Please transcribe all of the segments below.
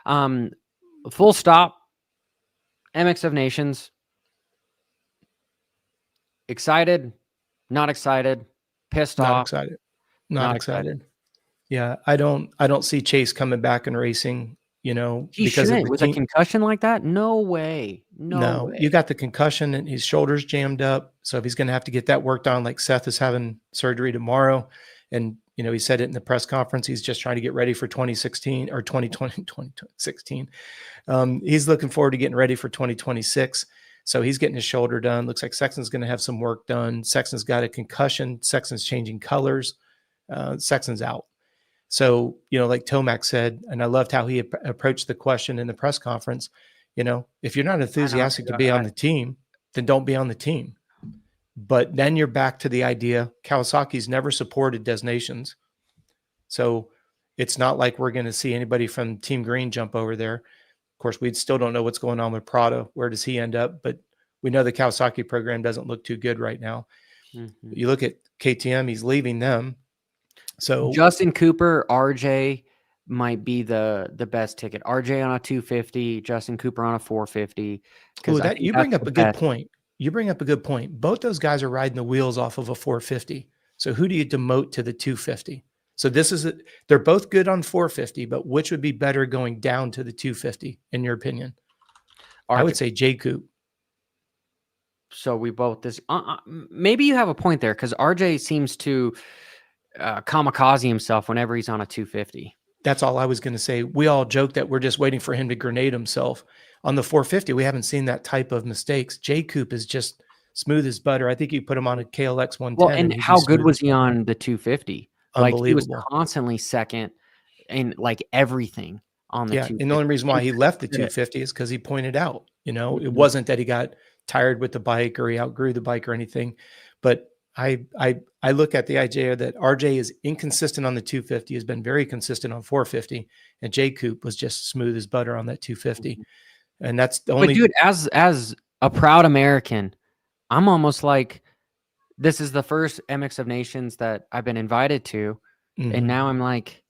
Um, full stop. MX of Nations. Excited, not excited, pissed Not off, excited. Not excited. Yeah, I don't see Chase coming back and racing, He because of shouldn't the with a team. concussion like that. No way. No No, you way. got the concussion and his shoulders jammed up. So if he's going to have to get that worked on, like Seth is having surgery tomorrow, and he said it in the press conference, he's just trying to get ready for 2016 or 2020, 2016. He's looking forward to getting ready for 2026. So he's getting his shoulder done. Looks like Sexton's going to have some work done. Sexton's got a concussion. Sexton's changing colors. Sexton's out. So, like Tomac said, and I loved how he approached the question in the press conference, if you're not enthusiastic to be on the team, then don't be on the team. But then you're back to the idea, Kawasaki's never supported designations. So it's not like we're going to see anybody from Team Green jump over there. Of course, we still don't know what's going on with Prado. Where does he end up? But we know the Kawasaki program doesn't look too good right now. Mm-hmm. You look at KTM, he's leaving them. So Justin Cooper, RJ might be the best ticket. RJ on a 250, Justin Cooper on a 450. You bring up a good point. You bring up a good point. Both those guys are riding the wheels off of a 450. So who do you demote to the 250? So they're both good on 450, but which would be better going down to the 250 in your opinion? RJ. I would say J Coop. So we both maybe you have a point there because RJ seems to kamikaze himself whenever he's on a 250. That's all I was going to say. We all joke that we're just waiting for him to grenade himself. On the 450, we haven't seen that type of mistakes. J Coop is just smooth as butter. I think you put him on a KLX 110. Well, and how good was he on the 250? Like he was constantly second in like everything on the 250. And the only reason why he left the 250 is because he pointed out, it wasn't that he got tired with the bike or he outgrew the bike or anything. But I look at the idea that RJ is inconsistent on the 250, has been very consistent on 450, and J Coop was just smooth as butter on that 250. And that's the only. But dude, as a proud American, I'm almost like, this is the first MX of Nations that I've been invited to, and now I'm like,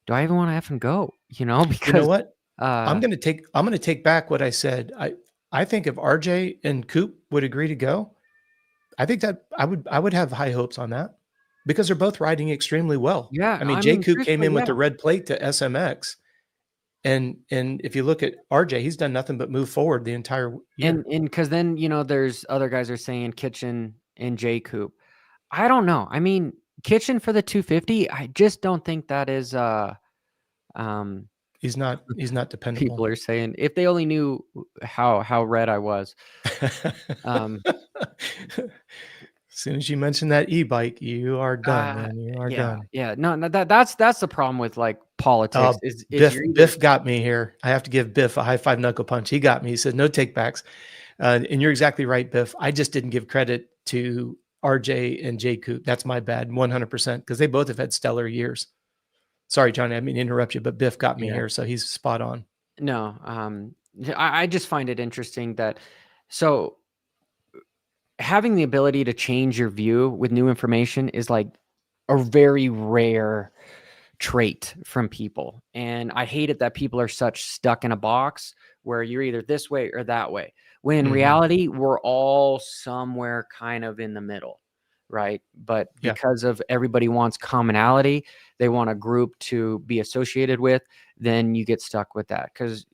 do I even want to effing go? Because you know what? I'm gonna take back what I said. I think if RJ and Coop would agree to go, I think that I would have high hopes on that because they're both riding extremely well. Yeah, I mean J Coop came in with the red plate to SMX. And if you look at RJ, he's done nothing but move forward the entire year. And because then, there's other guys are saying Kitchen and J Coop. I don't know. I mean, Kitchen for the 250, I just don't think that is he's not dependable. People are saying if they only knew how red I was. As soon as you mention that e-bike, you are done, man. You are done. Yeah, no, that's the problem with like politics. Biff got me here. I have to give Biff a high five knuckle punch. He got me. He said no takebacks, and you're exactly right, Biff. I just didn't give credit to RJ and J Coop. That's my bad, 100%, because they both have had stellar years. Sorry, Johnny, I didn't mean to interrupt you, but Biff got me here, so he's spot on. No, I just find it interesting that having the ability to change your view with new information is like a very rare trait from people. And I hate it that people are such stuck in a box where you're either this way or that way. When in reality, we're all somewhere kind of in the middle, right? But because of everybody wants commonality, they want a group to be associated with, then you get stuck with that. Because